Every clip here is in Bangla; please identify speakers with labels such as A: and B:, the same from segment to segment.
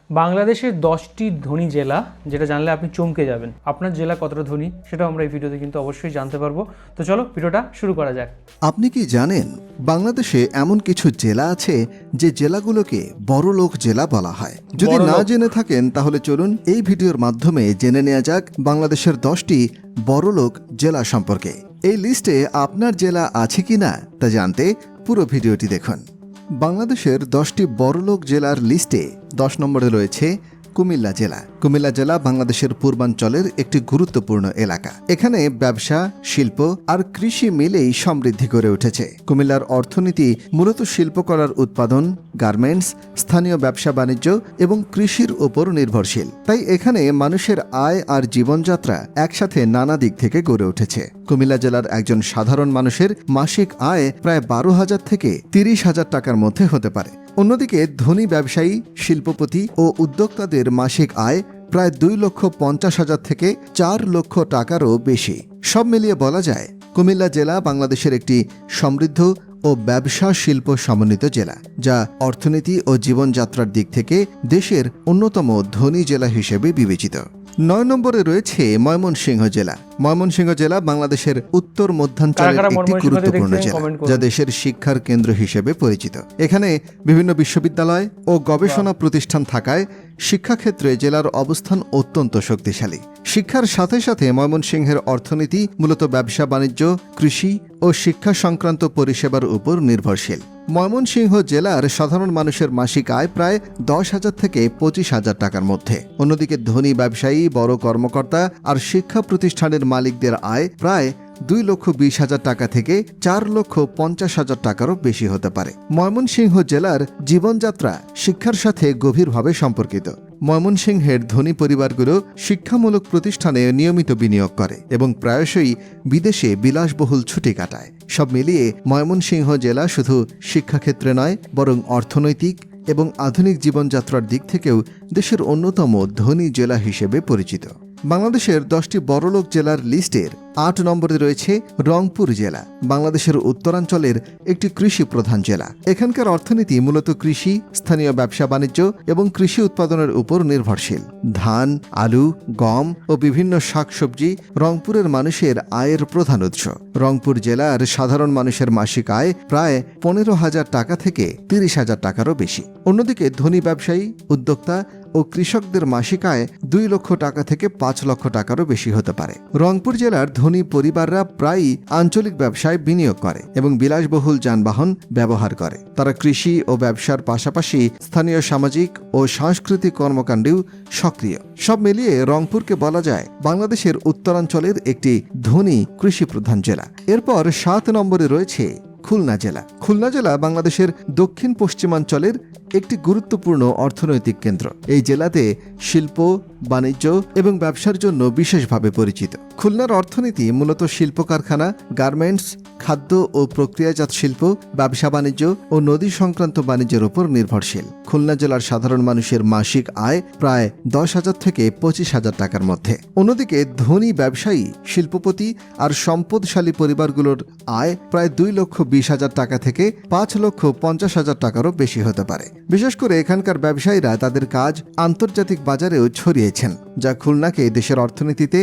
A: বাংলাদেশের 10টি ধনী জেলা, যেটা জানলে আপনি চমকে যাবেন। আপনার জেলা কতটা ধনী সেটাও আমরা এই ভিডিওতে কিন্তু অবশ্যই জানতে পারবো। তো চলো ভিডিওটা শুরু করা যাক।
B: আপনি কি জানেন বাংলাদেশে এমন কিছু জেলা আছে যে জেলাগুলোকে বড়লোক জেলা বলা হয়? যদি না জেনে থাকেন তাহলে চলুন এই ভিডিওর মাধ্যমে জেনে নেওয়া যাক বাংলাদেশের 10টি বড়লোক জেলা সম্পর্কে। এই লিস্টে আপনার জেলা আছে কিনা তা জানতে পুরো ভিডিওটি দেখুন। বাংলাদেশের 10টি বড়লোক জেলার লিস্টে 10 নম্বরে রয়েছে কুমিল্লা জেলা। কুমিল্লা জেলা বাংলাদেশের পূর্বাঞ্চলের একটি গুরুত্বপূর্ণ এলাকা। এখানে ব্যবসা, শিল্প আর কৃষি মিলেই সমৃদ্ধি করে উঠেছে। কুমিল্লার অর্থনীতি মূলত শিল্পকলার উৎপাদন, গার্মেন্টস, স্থানীয় ব্যবসা বাণিজ্য এবং কৃষির উপর নির্ভরশীল। তাই এখানে মানুষের আয় আর জীবনযাত্রা একসাথে নানা দিক থেকে গড়ে উঠেছে। কুমিল্লা জেলার একজন সাধারণ মানুষের মাসিক আয় প্রায় 12,000 থেকে 30,000 টাকার মধ্যে হতে পারে। অন্যদিকে ধনী ব্যবসায়ী, শিল্পপতি ও উদ্যোক্তাদের মাসিক আয় প্রায় 2,50,000 থেকে 4 লক্ষ টাকারও বেশি। সব মিলিয়ে বলা যায় কুমিল্লা জেলা বাংলাদেশের একটি সমৃদ্ধ ও ব্যবসা শিল্প সমন্বিত জেলা, যা অর্থনীতি ও জীবনযাত্রার দিক থেকে দেশের অন্যতম ধনী জেলা হিসেবে বিবেচিত। 9 নম্বরে রয়েছে ময়মনসিংহ জেলা। ময়মনসিংহ জেলা বাংলাদেশের উত্তর মধ্যাঞ্চলের একটি গুরুত্বপূর্ণ জেলা, যা দেশের শিক্ষার কেন্দ্র হিসেবে পরিচিত। এখানে বিভিন্ন বিশ্ববিদ্যালয় ও গবেষণা প্রতিষ্ঠান থাকায় শিক্ষাক্ষেত্রে জেলার অবস্থান অত্যন্ত শক্তিশালী। শিক্ষার সাথে সাথে ময়মনসিংহের অর্থনীতি মূলত ব্যবসা বাণিজ্য, কৃষি ও শিক্ষা সংক্রান্ত পরিষেবার উপর নির্ভরশীল। ময়মনসিংহ জেলার সাধারণ মানুষের মাসিক আয় প্রায় 10,000 থেকে 25,000 টাকার মধ্যে। অন্যদিকে ধনী ব্যবসায়ী, বড় কর্মকর্তা আর শিক্ষা প্রতিষ্ঠানের মালিকদের আয় প্রায় 2,20,000 টাকা থেকে 4,50,000 টাকারও বেশি হতে পারে। ময়মনসিংহ জেলার জীবনযাত্রা শিক্ষার সাথে গভীরভাবে সম্পর্কিত। ময়মনসিংহের ধনী পরিবারগুলো শিক্ষামূলক প্রতিষ্ঠানে নিয়মিত বিনিয়োগ করে এবং প্রায়শই বিদেশে বিলাসবহুল ছুটি কাটায়। সব মিলিয়ে ময়মনসিংহ জেলা শুধু শিক্ষাক্ষেত্রে নয়, বরং অর্থনৈতিক এবং আধুনিক জীবনযাত্রার দিক থেকেও দেশের অন্যতম ধনী জেলা হিসেবে পরিচিত। বাংলাদেশের 10টি বড়লোক জেলার লিস্টের 8 নম্বরে রয়েছে রংপুর জেলা। বাংলাদেশের উত্তরাঞ্চলের একটি কৃষি প্রধান জেলা। এখানকার অর্থনীতি মূলত কৃষি, স্থানীয় ব্যবসা বাণিজ্য এবং কৃষি উৎপাদনের উপর নির্ভরশীল। ধান, আলু, গম ও বিভিন্ন শাকসবজি রংপুরের মানুষের আয়ের প্রধান উৎস। রংপুর জেলার সাধারণ মানুষের মাসিক আয় প্রায় 15,000 টাকা থেকে 30,000 টাকারও বেশি। অন্যদিকে ধনী ব্যবসায়ী, উদ্যোক্তা ও কৃষকদের মাসিক আয় 2 লক্ষ টাকা থেকে 5 লক্ষ টাকারও বেশি হতে পারে। রংপুর জেলার ধনী পরিবাররা প্রায়ই আঞ্চলিক ব্যবসায় বিনিয়োগ করে এবং বিলাসবহুল যানবাহন ব্যবহার করে। তারা কৃষি ও ব্যবসার পাশাপাশি স্থানীয় সামাজিক ও সাংস্কৃতিক কর্মকাণ্ডেও সক্রিয়। সব মিলিয়ে রংপুরকে বলা যায় বাংলাদেশের উত্তরাঞ্চলের একটি ধনী কৃষি প্রধান জেলা। এরপর 7 নম্বরে রয়েছে খুলনা জেলা। খুলনা জেলা বাংলাদেশের দক্ষিণ পশ্চিমাঞ্চলের একটি গুরুত্বপূর্ণ অর্থনৈতিক কেন্দ্র। এই জেলাতে শিল্প, বাণিজ্য এবং ব্যবসার জন্য বিশেষভাবে পরিচিত। খুলনার অর্থনীতি মূলত শিল্প কারখানা, গার্মেন্টস, খাদ্য ও প্রক্রিয়াজাত শিল্প, ব্যবসা বাণিজ্য ও নদী সংক্রান্ত বাণিজ্যের উপর নির্ভরশীল। খুলনা জেলার সাধারণ মানুষের মাসিক আয় প্রায় 10,000 থেকে 25,000 টাকার মধ্যে। অন্যদিকে ধনী ব্যবসায়ী, শিল্পপতি আর সম্পদশালী পরিবারগুলোর আয় প্রায় 2,20,000 টাকা থেকে 5,50,000 টাকারও বেশি হতে পারে। বিশেষ করে এখানকার ব্যবসায়ীরা তাদের কাজ আন্তর্জাতিক বাজারেও ছড়িয়েছেন, যা খুলনাকে দেশের অর্থনীতিতে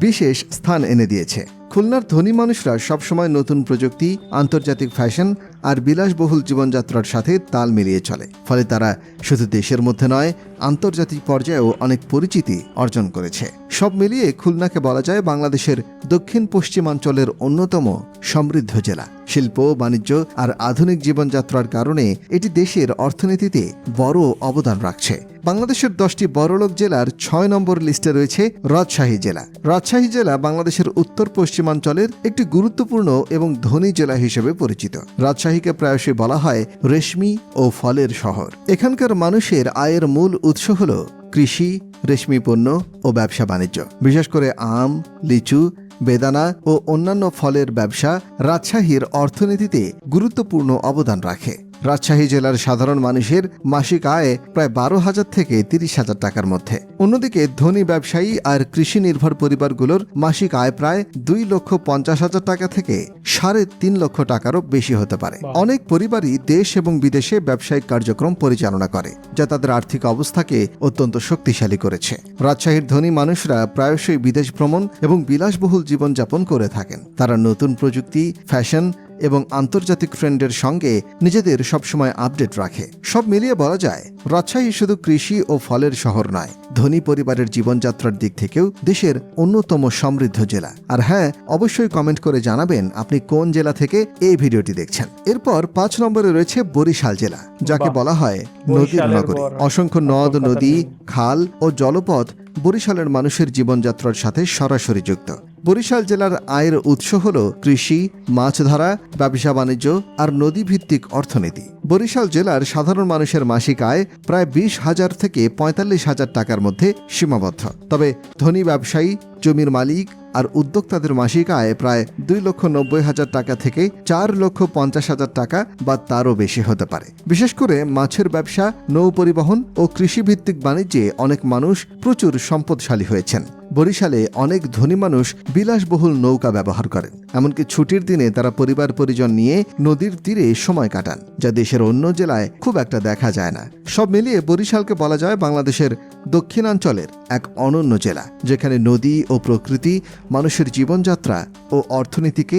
B: বিশেষ স্থান এনে দিয়েছে। খুলনার ধনী মানুষরা সবসময় নতুন প্রযুক্তি, আন্তর্জাতিক ফ্যাশন আর বিলাসবহুল জীবনযাত্রার সাথে তাল মিলিয়ে চলে। ফলে তারা শুধু দেশের মধ্যে নয়, আন্তর্জাতিক পর্যায়েও অনেক পরিচিতি অর্জন করেছে। সব মিলিয়ে খুলনাকে বলা যায় বাংলাদেশের দক্ষিণ পশ্চিমাঞ্চলের অন্যতম সমৃদ্ধ জেলা। শিল্প, বাণিজ্য আর আধুনিক জীবনযাত্রার কারণে এটি দেশের অর্থনীতিতে বড় অবদান রাখছে। বাংলাদেশের 10টি বড়লোক জেলার 6 নম্বর লিস্টে রয়েছে রাজশাহী জেলা। রাজশাহী জেলা বাংলাদেশের উত্তর পশ্চিমাঞ্চলের একটি গুরুত্বপূর্ণ এবং ধনী জেলা হিসেবে পরিচিত। রাজশাহীকে প্রায়শই বলা হয় রেশমি ও ফলের শহর। এখানকার মানুষের আয়ের মূল উৎস হল কৃষি, রেশমি পণ্য ও ব্যবসা বাণিজ্য। বিশেষ করে আম, লিচু, বেদানা ও অন্যান্য ফলের ব্যবসা রাজশাহীর অর্থনীতিতে গুরুত্বপূর্ণ অবদান রাখে। রাজশাহী জেলার সাধারণ মানুষের মাসিক আয় প্রায় 12,000 থেকে 30,000 টাকার মধ্যে। অন্যদিকে ধনী ব্যবসায়ী আর কৃষি নির্ভর পরিবারগুলোর মাসিক আয় প্রায় 2,50,000 টাকা থেকে 3.5 লক্ষ টাকারও বেশি হতে পারে। অনেক পরিবারই দেশ এবং বিদেশে ব্যবসায়িক কার্যক্রম পরিচালনা করে, যা তাদের আর্থিক অবস্থাকে অত্যন্ত শক্তিশালী করেছে। রাজশাহীর ধনী মানুষরা প্রায়শই বিদেশ ভ্রমণ এবং বিলাসবহুল জীবনযাপন করে থাকেন। তারা নতুন প্রযুক্তি, ফ্যাশন এবং আন্তর্জাতিক ট্রেন্ডের সঙ্গে নিজেদের সবসময় আপডেট রাখে। সব মিলিয়ে বলা যায়, রাজশাহী শুধু কৃষি ও ফলের শহর নয়, ধনী পরিবারের জীবনযাত্রার দিক থেকেও দেশের অন্যতম সমৃদ্ধ জেলা। আর হ্যাঁ, অবশ্যই কমেন্ট করে জানাবেন আপনি কোন জেলা থেকে এই ভিডিওটি দেখছেন। এরপর 5 নম্বরে রয়েছে বরিশাল জেলা, যাকে বলা হয় নদীর নগরী। অসংখ্য নদ, নদী, খাল ও জলপথ বরিশালের মানুষের জীবনযাত্রার সাথে সরাসরি যুক্ত। বরিশাল জেলার আয়ের উৎস হল কৃষি, মাছ ধরা, ব্যবসা বাণিজ্য আর নদীভিত্তিক অর্থনীতি। বরিশাল জেলার সাধারণ মানুষের মাসিক আয় প্রায় 20,000 থেকে 45,000 টাকার মধ্যে সীমাবদ্ধ। তবে ধনী ব্যবসায়ী, জমির মালিক আর উদ্যোক্তাদের মাসিক আয় প্রায় 2,90,000 টাকা থেকে 4,50,000 টাকা বা তারও বেশি হতে পারে। বিশেষ করে মাছের ব্যবসা, নৌ পরিবহন ও কৃষিভিত্তিক বাণিজ্যে অনেক মানুষ প্রচুর সম্পদশালী হয়েছেন। বরিশালে অনেক ধনী মানুষ বিলাসবহুল নৌকা ব্যবহার করেন। এমনকি ছুটির দিনে তারা পরিবার পরিজন নিয়ে নদীর তীরে সময় কাটান, যা দেশের অন্য জেলায় খুব একটা দেখা যায় না। সব মিলিয়ে বরিশালকে বলা যায় বাংলাদেশের দক্ষিণাঞ্চলের এক অনন্য জেলা, যেখানে নদী ও প্রকৃতি মানুষের জীবনযাত্রা ও অর্থনীতিকে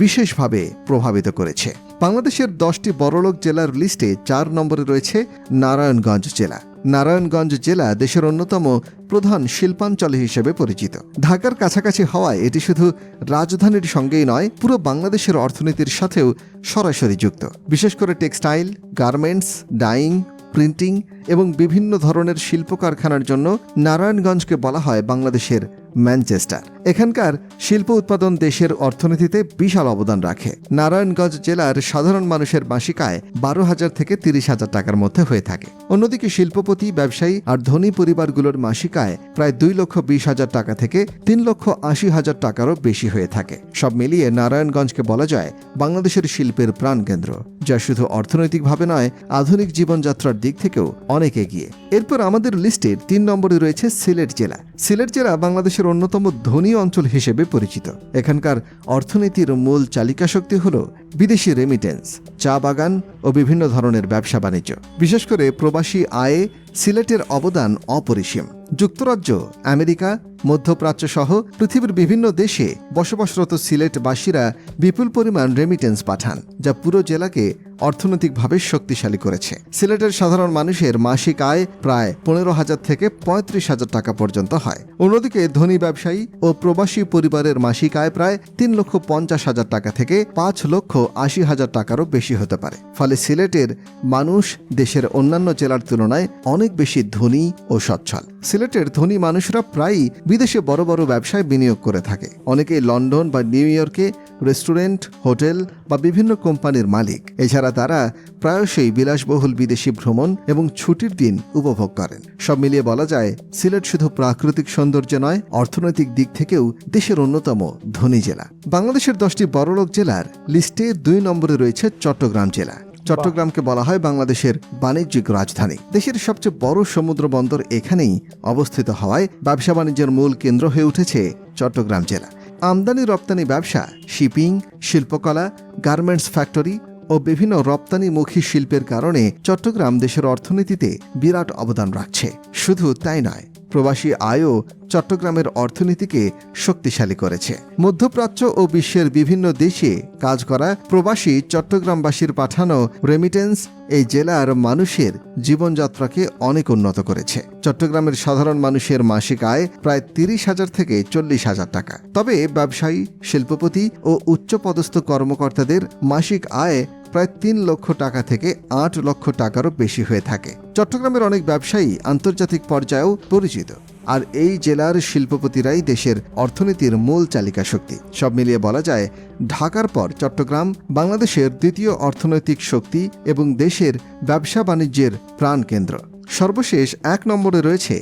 B: বিশেষভাবে প্রভাবিত করেছে। বাংলাদেশের 10টি বড়লোক জেলার লিস্টে 4 নম্বরে রয়েছে নারায়ণগঞ্জ জেলা। নারায়ণগঞ্জ জেলা দেশের অন্যতম প্রধান শিল্পাঞ্চল হিসেবে পরিচিত। ঢাকার কাছাকাছি হওয়ায় এটি শুধু রাজধানীর সঙ্গেই নয়, পুরো বাংলাদেশের অর্থনীতির সাথেও সরাসরি যুক্ত। বিশেষ করে টেক্সটাইল, গার্মেন্টস, ডাইং, প্রিন্টিং এবং বিভিন্ন ধরনের শিল্প কারখানার জন্য নারায়ণগঞ্জকে বলা হয় বাংলাদেশের ম্যানচেস্টার। এখানকার শিল্প উৎপাদন দেশের অর্থনীতিতে বিশাল অবদান রাখে। নারায়ণগঞ্জ জেলার সাধারণ মানুষের মাসিক আয় 12,000 থেকে 30,000 টাকার মধ্যে হয়ে থাকে। অন্যদিকে শিল্পপতি, ব্যবসায়ী আর ধনী পরিবারগুলোর মাসিক আয় প্রায় 2,20,000 টাকা থেকে 3,80,000 টাকারও বেশি হয়ে থাকে। সব মিলিয়ে নারায়ণগঞ্জকে বলা যায় বাংলাদেশের শিল্পের প্রাণকেন্দ্র, যা শুধু অর্থনৈতিকভাবে নয়, আধুনিক জীবনযাত্রার দিক থেকেও অনেক এগিয়ে। এরপর আমাদের লিস্টের 3 নম্বরে রয়েছে সিলেট জেলা। সিলেট জেলা বাংলাদেশের অন্যতম ধনী অঞ্চল হিসেবে পরিচিত। এখানকার অর্থনীতির মূল চালিকা শক্তি হল বিদেশি রেমিটেন্স, চা বাগান ও বিভিন্ন ধরনের ব্যবসা বাণিজ্য। বিশেষ করে প্রবাসী আয়ে সিলেটের অবদান অপরিসীম। যুক্তরাজ্য, আমেরিকা, মধ্যপ্রাচ্য সহ পৃথিবীর বিভিন্ন দেশে বসবাসরত সিলেটবাসীরা বিপুল পরিমাণ রেমিটেন্স পাঠান, যা পুরো জেলাকে অর্থনৈতিকভাবে শক্তিশালী করেছে। সিলেটের সাধারণ মানুষের মাসিক আয় প্রায় 15,000 থেকে 35,000 টাকা পর্যন্ত হয়। অন্যদিকে ধনী ব্যবসায়ী ও প্রবাসী পরিবারের মাসিক আয় প্রায় 3,50,000 টাকা থেকে 5,80,000 টাকারও বেশি হতে পারে। ফলে সিলেটের মানুষ দেশের অন্যান্য জেলার তুলনায় অনেক বেশি ধনী ও সচ্ছল। সিলেটের ধনী মানুষরা প্রায়ই বিদেশে বড় বড় ব্যবসায় বিনিয়োগ করে থাকে। অনেকেই লন্ডন বা নিউ ইয়র্কে রেস্টুরেন্ট, হোটেল বা বিভিন্ন কোম্পানির মালিক। এছাড়া তারা প্রায়শই বিলাসবহুল বিদেশি ভ্রমণ এবং ছুটির দিন উপভোগ করেন। সব মিলিয়ে বলা যায় সিলেট শুধু প্রাকৃতিক সৌন্দর্য নয়, অর্থনৈতিক দিক থেকেও দেশের অন্যতম ধনী জেলা। বাংলাদেশের 10টি বড়লোক জেলার লিস্টে 2 নম্বরে রয়েছে চট্টগ্রাম জেলা। চট্টগ্রামকে বলা হয় বাংলাদেশের বাণিজ্যিক রাজধানী। দেশের সবচেয়ে বড় সমুদ্র বন্দর এখানেই অবস্থিত হওয়ায় ব্যবসা বাণিজ্যের মূল কেন্দ্র হয়ে উঠেছে চট্টগ্রাম জেলা। আমদানি রপ্তানি ব্যবসা, শিপিং, শিল্পকলা, গার্মেন্টস ফ্যাক্টরি ও বিভিন্ন রপ্তানিমুখী শিল্পের কারণে চট্টগ্রাম দেশের অর্থনীতিতে বিরাট অবদান রাখছে। শুধু তাই নয়, প্রবাসী আয়ও চট্টগ্রামের অর্থনীতিকে শক্তিশালী করেছে। মধ্যপ্রাচ্য ও বিশ্বের বিভিন্ন দেশে কাজ করা প্রবাসী চট্টগ্রামবাসীর পাঠানো রেমিটেন্স এই জেলার মানুষের জীবনযাত্রাকে অনেক উন্নত করেছে। চট্টগ্রামের সাধারণ মানুষের মাসিক আয় প্রায় 30,000 থেকে 40,000 টাকা। তবে ব্যবসায়ী, শিল্পপতি ও উচ্চপদস্থ কর্মকর্তাদের মাসিক আয় প্রায় 3 লক্ষ টাকা থেকে 8 লক্ষ টাকারও বেশি হয়ে থাকে। চট্টগ্রামের অনেক ব্যবসায়ী আন্তর্জাতিক পর্যায়েও পরিচিত। আর এই জেলার শিল্পপতিরাই দেশের অর্থনীতির মূল চালিকা শক্তি। সব মিলিয়ে বলা যায় ঢাকার পর চট্টগ্রাম বাংলাদেশের দ্বিতীয় অর্থনৈতিক শক্তি এবং দেশের ব্যবসা বাণিজ্যের প্রাণকেন্দ্র। সর্বশেষ 1 নম্বরে রয়েছে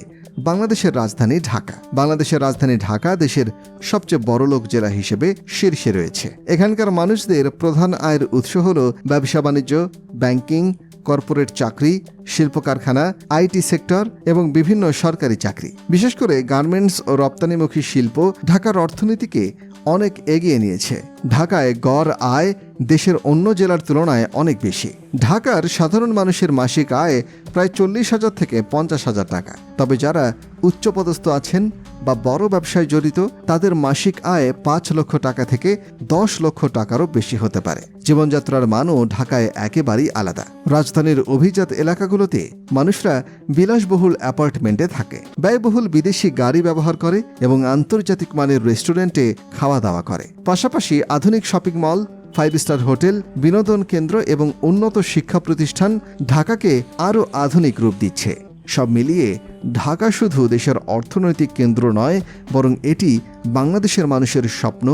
B: বাংলাদেশের রাজধানী ঢাকা। বাংলাদেশের রাজধানী ঢাকা দেশের সবচেয়ে বড়লোক জেলা হিসেবে শীর্ষে রয়েছে। এখানকার মানুষদের প্রধান আয়ের উৎস হল ব্যবসা বাণিজ্য, ব্যাংকিং, কর্পোরেট চাকরি, শিল্প কারখানা, আইটি সেক্টর এবং বিভিন্ন সরকারি চাকরি। বিশেষ করে গার্মেন্টস ও রপ্তানিমুখী শিল্প ঢাকার অর্থনীতিকে অনেক এগিয়ে নিয়েছে। ঢাকায় গড় আয় দেশের অন্য জেলার তুলনায় অনেক বেশি। ঢাকার সাধারণ মানুষের মাসিক আয় প্রায় 40,000 থেকে 50,000 টাকা। তবে যারা উচ্চপদস্থ আছেন বা বড় ব্যবসায় জড়িত, তাদের মাসিক আয় 5 লক্ষ টাকা থেকে 10 লক্ষ টাকারও বেশি হতে পারে। জীবনযাত্রার মানও ঢাকায় একেবারেই আলাদা। রাজধানীর অভিজাত এলাকাগুলোতে মানুষরা বিলাসবহুল অ্যাপার্টমেন্টে থাকে, ব্যয়বহুল বিদেশি গাড়ি ব্যবহার করে এবং আন্তর্জাতিক মানের রেস্টুরেন্টে খাওয়া দাওয়া করে। পাশাপাশি আধুনিক শপিং মল, 5 স্টার হোটেল, বিনোদন কেন্দ্র এবং উন্নত শিক্ষা প্রতিষ্ঠান ঢাকাকে আরও আধুনিক রূপ দিচ্ছে। সব মিলিয়ে ঢাকা শুধু দেশের অর্থনৈতিক কেন্দ্র নয়, বরং এটি বাংলাদেশের মানুষের স্বপ্ন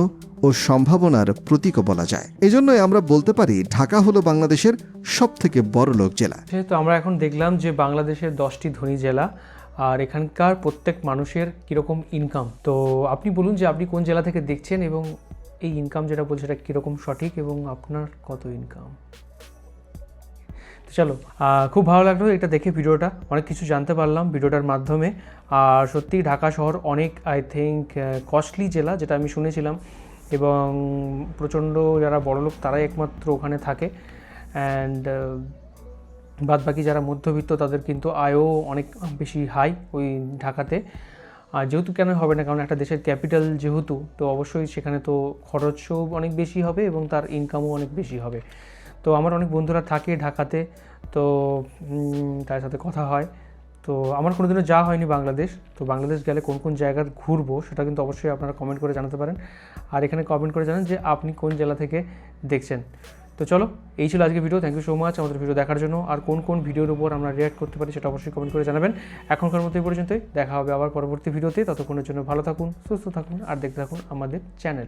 B: ও সম্ভাবনার প্রতীকও বলা যায়। এজন্যই আমরা বলতে পারি ঢাকা হলো বাংলাদেশের সবথেকে বড়লোক জেলা।
A: যেহেতু আমরা এখন দেখলাম যে বাংলাদেশের 10টি ধনী জেলা আর এখানকার প্রত্যেক মানুষের কীরকম ইনকাম। তো আপনি বলুন যে আপনি কোন জেলা থেকে দেখছেন এবং এই ইনকাম যেটা বলছে এটা কীরকম সঠিক এবং আপনার কত ইনকাম। তো চলো, খুব ভালো লাগলো এটা দেখে, ভিডিওটা অনেক কিছু জানতে পারলাম ভিডিওটার মাধ্যমে। আর সত্যিই ঢাকা শহর অনেক কস্টলি জেলা, যেটা আমি শুনেছিলাম, এবং প্রচণ্ড যারা বড়লোক তারাই একমাত্র ওখানে থাকে। অ্যান্ড বাদ বাকি যারা মধ্যবিত্ত তাদের কিন্তু আয়ও অনেক বেশি হাই ওই ঢাকাতে। আর যেহেতু কেন হবে না, কারণ একটা দেশের ক্যাপিটাল যেহেতু, তো অবশ্যই সেখানে তো খরচও অনেক বেশি হবে এবং তার ইনকামও অনেক বেশি হবে। তো আমার অনেক বন্ধুরা থাকে ঢাকাতে, তো তার সাথে কথা হয়। তো আমার কোনোদিনও যাওয়া হয়নি বাংলাদেশ, তো বাংলাদেশ গেলে কোন কোন জায়গা ঘুরবো সেটা কিন্তু অবশ্যই আপনারা কমেন্ট করে জানাতে পারেন। আর এখানে কমেন্ট করে জানান যে আপনি কোন জেলা থেকে দেখছেন। তো চলো, এই ছিল আজকে video. Thank you so much আমাদের ভিডিও দেখার জন্য। আর কোন কোন ভিডিওর উপর আমরা রিঅ্যাক্ট করতে পারি সেটা অবশ্যই কমেন্ট করে জানাবেন। এখনকার মতো এই পর্যন্তই, দেখা হবে আবার পরবর্তী ভিডিওতে। ততক্ষণের জন্য ভালো থাকুন, সুস্থ থাকুন আর দেখতে থাকুন আমাদের চ্যানেল।